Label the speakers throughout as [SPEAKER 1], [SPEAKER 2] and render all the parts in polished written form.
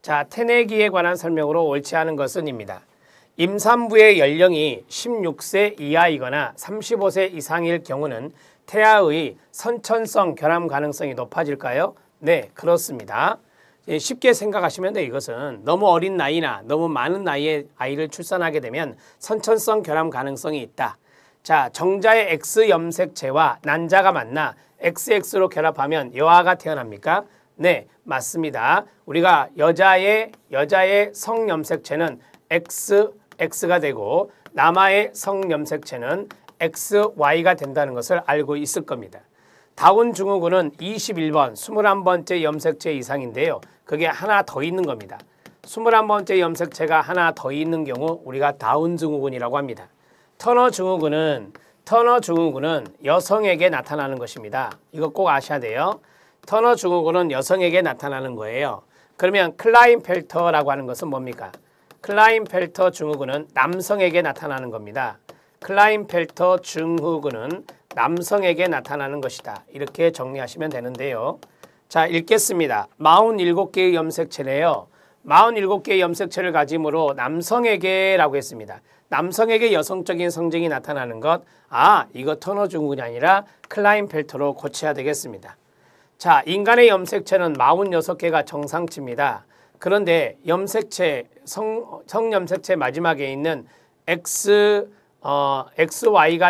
[SPEAKER 1] 자, 태내기에 관한 설명으로 옳지 않은 것은입니다. 임산부의 연령이 16세 이하이거나 35세 이상일 경우는 태아의 선천성 결함 가능성이 높아질까요? 네, 그렇습니다. 쉽게 생각하시면 돼요. 이것은 너무 어린 나이나 너무 많은 나이에 아이를 출산하게 되면 선천성 결함 가능성이 있다. 자, 정자의 X 염색체와 난자가 만나 XX로 결합하면 여아가 태어납니까? 네, 맞습니다. 우리가 여자의 성염색체는 XX가 되고 남아의 성염색체는 XY가 된다는 것을 알고 있을 겁니다. 다운 증후군은 21번, 21번째 염색체 이상인데요. 그게 하나 더 있는 겁니다. 21번째 염색체가 하나 더 있는 경우 우리가 다운 증후군이라고 합니다. 터너 증후군은 여성에게 나타나는 것입니다. 이거 꼭 아셔야 돼요. 터너 증후군은 여성에게 나타나는 거예요. 그러면 클라인펠터라고 하는 것은 뭡니까? 클라인펠터 증후군은 남성에게 나타나는 겁니다. 클라인펠터 증후군은 남성에게 나타나는 것이다. 이렇게 정리하시면 되는데요. 자, 읽겠습니다. 47개의 염색체래요. 47개의 염색체를 가짐으로 남성에게라고 했습니다. 남성에게 여성적인 성징이 나타나는 것, 이거 터너 증후군이 아니라 클라인펠터로 고쳐야 되겠습니다. 자, 인간의 염색체는 46개가 정상치입니다. 그런데 염색체, 성염색체 마지막에 있는 XY가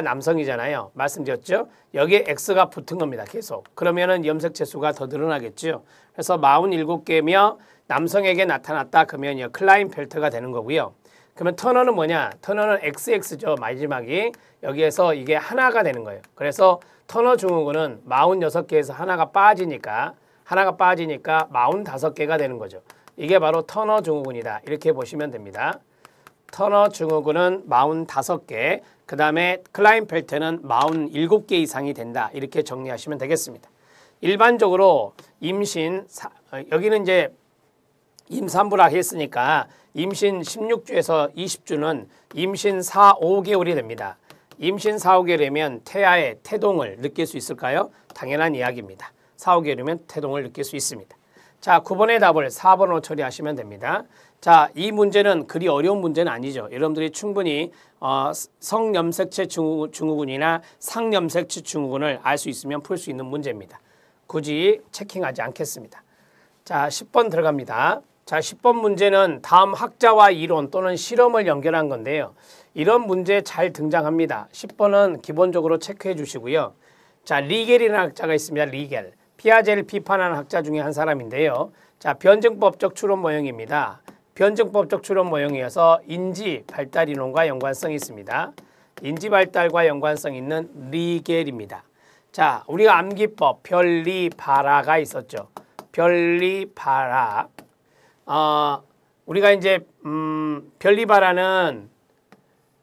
[SPEAKER 1] 남성이잖아요. 말씀드렸죠? 여기에 X가 붙은 겁니다. 계속. 그러면은 염색체 수가 더 늘어나겠죠. 그래서 47개며 남성에게 나타났다 그러면 클라인펠터가 되는 거고요. 그러면 터너는 뭐냐? 터너는 XX죠. 마지막이. 여기에서 이게 하나가 되는 거예요. 그래서 터너 증후군은 46개에서 하나가 빠지니까 45개가 되는 거죠. 이게 바로 터너 증후군이다. 이렇게 보시면 됩니다. 터너 증후군은 45개, 그 다음에 클라인펠터는 47개 이상이 된다. 이렇게 정리하시면 되겠습니다. 일반적으로 여기는 이제 임산부라 했으니까 임신 16주에서 20주는 임신 4, 5개월이 됩니다. 임신 4, 5개월이면 태아의 태동을 느낄 수 있을까요? 당연한 이야기입니다. 4, 5개월이면 태동을 느낄 수 있습니다. 자, 9번의 답을 4번으로 처리하시면 됩니다. 자, 이 문제는 그리 어려운 문제는 아니죠. 여러분들이 충분히 성염색체 증후군이나 상염색체 증후군을 알 수 있으면 풀 수 있는 문제입니다. 굳이 체킹하지 않겠습니다. 자, 10번 들어갑니다. 자, 10번 문제는 다음 학자와 이론 또는 실험을 연결한 건데요. 이런 문제 잘 등장합니다. 10번은 기본적으로 체크해 주시고요. 자, 리겔이라는 학자가 있습니다. 리겔. 피아제를 비판하는 학자 중에 한 사람인데요. 자, 변증법적 추론 모형입니다. 변증법적 추론 모형이어서 인지 발달 이론과 연관성이 있습니다. 인지 발달과 연관성 있는 리겔입니다. 자, 우리가 암기법 별리바라가 있었죠. 별리바라. 우리가 이제 별리바라는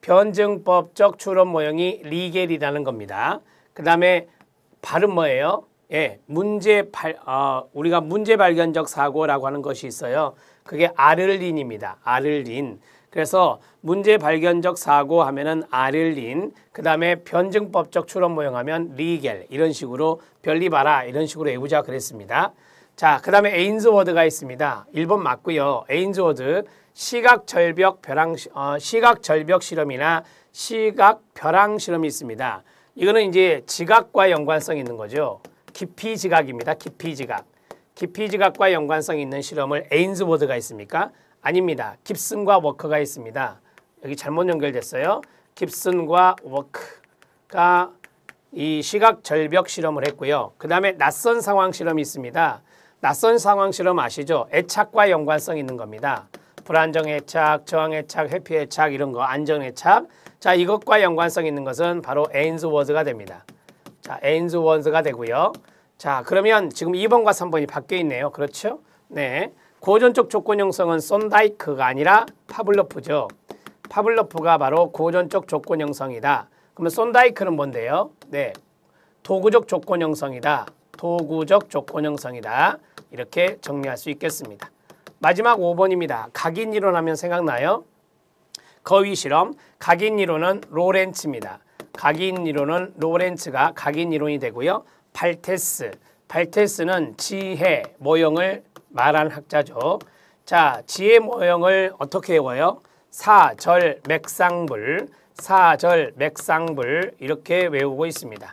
[SPEAKER 1] 변증법적 추론 모형이 리겔이라는 겁니다. 그 다음에 발은 뭐예요? 예, 우리가 문제 발견적 사고라고 하는 것이 있어요. 그게 아를린입니다. 아를린. 그래서 문제 발견적 사고 하면은 아를린, 그 다음에 변증법적 추론 모형 하면 리겔, 이런 식으로 별리바라 이런 식으로 외우자 그랬습니다. 자, 그 다음에 에인즈워드가 있습니다. 1번 맞고요. 에인즈워드 시각절벽 실험이나 시각벼랑 실험이 있습니다. 이거는 이제 지각과 연관성이 있는 거죠. 깊이 지각입니다. 깊이 지각. 깊이 지각과 연관성이 있는 실험을 에인즈워드가 있습니까? 아닙니다. 깁슨과 워커가 있습니다. 여기 잘못 연결됐어요. 깁슨과 워커가 이 시각절벽 실험을 했고요. 그 다음에 낯선 상황 실험이 있습니다. 낯선 상황 실험 아시죠? 애착과 연관성 있는 겁니다. 불안정 애착, 저항 애착, 회피 애착 이런 거, 안전 애착. 자, 이것과 연관성 있는 것은 바로 에인즈워드가 됩니다. 자, 에인즈워드가 되고요. 자, 그러면 지금 2번과 3번이 바뀌어 있네요. 그렇죠? 네. 고전적 조건 형성은 손다이크가 아니라 파블로프죠. 파블로프가 바로 고전적 조건 형성이다. 그러면 손다이크는 뭔데요? 네. 도구적 조건 형성이다. 도구적 조건 형성이다. 이렇게 정리할 수 있겠습니다. 마지막 5번입니다. 각인 이론 하면 생각나요? 거위 실험. 각인 이론은 로렌츠입니다. 각인 이론은 로렌츠가 각인 이론이 되고요. 발테스는 지혜, 모형을 말한 학자죠. 자, 지의 모형을 어떻게 외워요? 사절맥상불, 사절맥상불 이렇게 외우고 있습니다.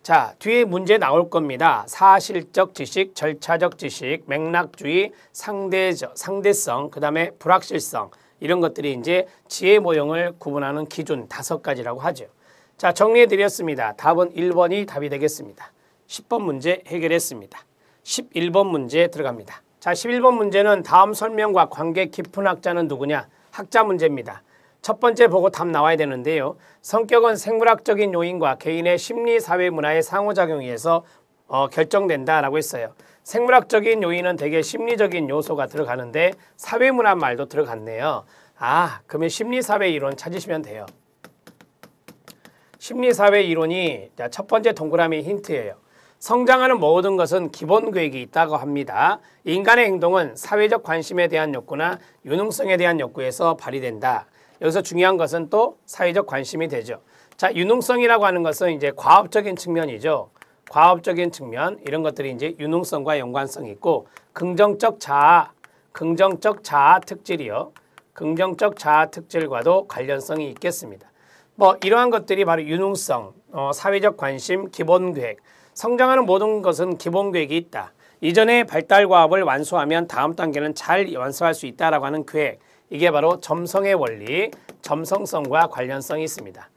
[SPEAKER 1] 자, 뒤에 문제 나올 겁니다. 사실적 지식, 절차적 지식, 맥락주의, 상대성, 그 다음에 불확실성 이런 것들이 이제 지의 모형을 구분하는 기준 5가지라고 하죠. 자, 정리해 드렸습니다. 답은 1번이 답이 되겠습니다. 10번 문제 해결했습니다. 11번 문제 들어갑니다. 자, 11번 문제는 다음 설명과 관계 깊은 학자는 누구냐? 학자 문제입니다. 첫 번째 보고 답 나와야 되는데요. 성격은 생물학적인 요인과 개인의 심리, 사회, 문화의 상호작용에 의해서 결정된다라고 했어요. 생물학적인 요인은 대개 심리적인 요소가 들어가는데 사회, 문화 말도 들어갔네요. 아, 그러면 심리사회 이론 찾으시면 돼요. 심리사회 이론이 첫 번째 동그라미 힌트예요. 성장하는 모든 것은 기본 계획이 있다고 합니다. 인간의 행동은 사회적 관심에 대한 욕구나 유능성에 대한 욕구에서 발휘된다. 여기서 중요한 것은 또 사회적 관심이 되죠. 자, 유능성이라고 하는 것은 이제 과업적인 측면이죠. 과업적인 측면 이런 것들이 이제 유능성과 연관성이 있고 긍정적 자아 특질이요. 긍정적 자아 특질과도 관련성이 있겠습니다. 뭐 이러한 것들이 바로 유능성, 사회적 관심, 기본 계획. 성장하는 모든 것은 기본 계획이 있다. 이전의 발달 과업을 완수하면 다음 단계는 잘 완수할 수 있다라고 하는 계획. 이게 바로 점성의 원리, 점성성과 관련성이 있습니다.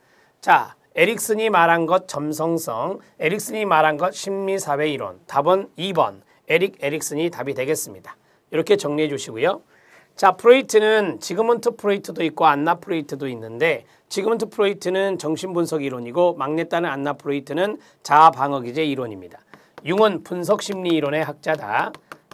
[SPEAKER 1] 자, 에릭슨이 말한 것 점성성, 에릭슨이 말한 것 심리사회 이론. 답은 2번, 에릭슨이 답이 되겠습니다. 이렇게 정리해 주시고요. 자, 프로이트는 지그문트 프로이트도 있고 안나 프로이트도 있는데 지그문트 프로이트는 정신분석 이론이고 막내딸은 안나 프로이트는 자아방어기제 이론입니다. 융은 분석심리 이론의 학자다.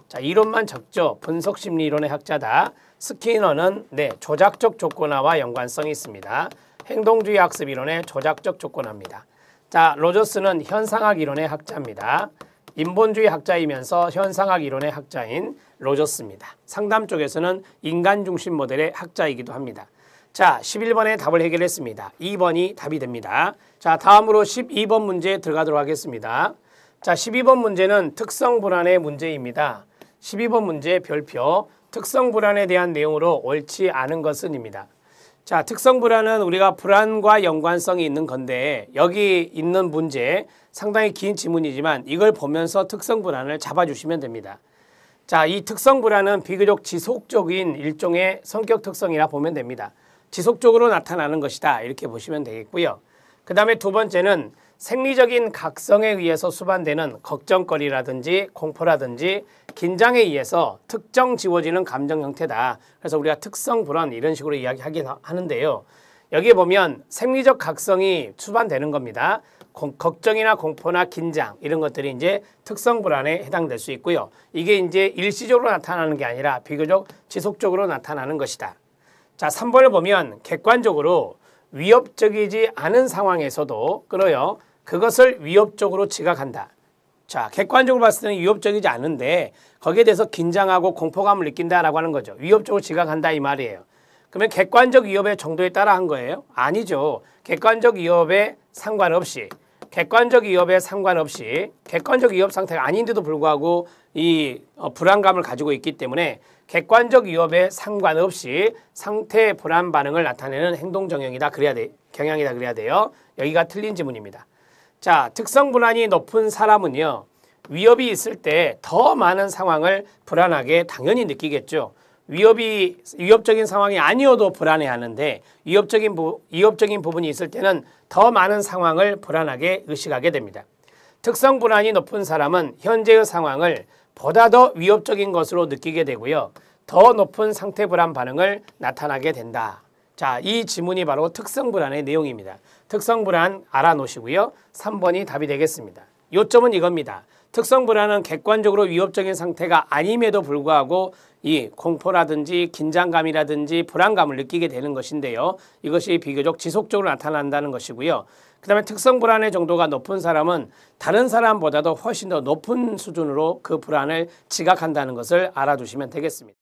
[SPEAKER 1] 자, 이론만 적죠. 분석심리 이론의 학자다. 스키너는 조작적 조건화와 연관성이 있습니다. 행동주의 학습 이론의 조작적 조건화입니다. 자, 로저스는 현상학 이론의 학자입니다. 인본주의 학자이면서 현상학 이론의 학자인 로저스입니다. 상담 쪽에서는 인간 중심 모델의 학자이기도 합니다. 자, 11번의 답을 해결했습니다. 2번이 답이 됩니다. 자, 다음으로 12번 문제 들어가도록 하겠습니다. 자, 12번 문제는 특성 불안의 문제입니다. 12번 문제 별표 특성 불안에 대한 내용으로 옳지 않은 것은입니다. 자, 특성 불안은 우리가 불안과 연관성이 있는 건데 여기 있는 문제 상당히 긴 지문이지만 이걸 보면서 특성 불안을 잡아주시면 됩니다. 자, 이 특성 불안은 비교적 지속적인 일종의 성격 특성이라 보면 됩니다. 지속적으로 나타나는 것이다 이렇게 보시면 되겠고요. 그 다음에 두 번째는 생리적인 각성에 의해서 수반되는 걱정거리라든지 공포라든지 긴장에 의해서 특정 지워지는 감정 형태다. 그래서 우리가 특성 불안 이런 식으로 이야기하긴 하는데요. 여기에 보면 생리적 각성이 수반되는 겁니다. 걱정이나 공포나 긴장 이런 것들이 이제 특성 불안에 해당될 수 있고요. 이게 이제 일시적으로 나타나는 게 아니라 비교적 지속적으로 나타나는 것이다. 자, 3번을 보면 객관적으로 위협적이지 않은 상황에서도 끌어요. 그것을 위협적으로 지각한다. 자, 객관적으로 봤을 때는 위협적이지 않은데 거기에 대해서 긴장하고 공포감을 느낀다라고 하는 거죠. 위협적으로 지각한다 이 말이에요. 그러면 객관적 위협의 정도에 따라 한 거예요? 아니죠. 객관적 위협에 상관없이 객관적 위협 상태가 아닌데도 불구하고 이 불안감을 가지고 있기 때문에 객관적 위협에 상관없이 상태 불안 반응을 나타내는 행동 경향이다 그래야 돼요. 여기가 틀린 지문입니다. 자, 특성 불안이 높은 사람은요. 위협이 있을 때 더 많은 상황을 불안하게 당연히 느끼겠죠. 위협적인 상황이 아니어도 불안해하는데 위협적인 부분이 있을 때는 더 많은 상황을 불안하게 의식하게 됩니다. 특성 불안이 높은 사람은 현재의 상황을 보다 더 위협적인 것으로 느끼게 되고요. 더 높은 상태 불안 반응을 나타나게 된다. 자, 이 지문이 바로 특성 불안의 내용입니다. 특성 불안 알아놓으시고요. 3번이 답이 되겠습니다. 요점은 이겁니다. 특성 불안은 객관적으로 위협적인 상태가 아님에도 불구하고 이 공포라든지 긴장감이라든지 불안감을 느끼게 되는 것인데요. 이것이 비교적 지속적으로 나타난다는 것이고요. 그 다음에 특성 불안의 정도가 높은 사람은 다른 사람보다도 훨씬 더 높은 수준으로 그 불안을 지각한다는 것을 알아두시면 되겠습니다.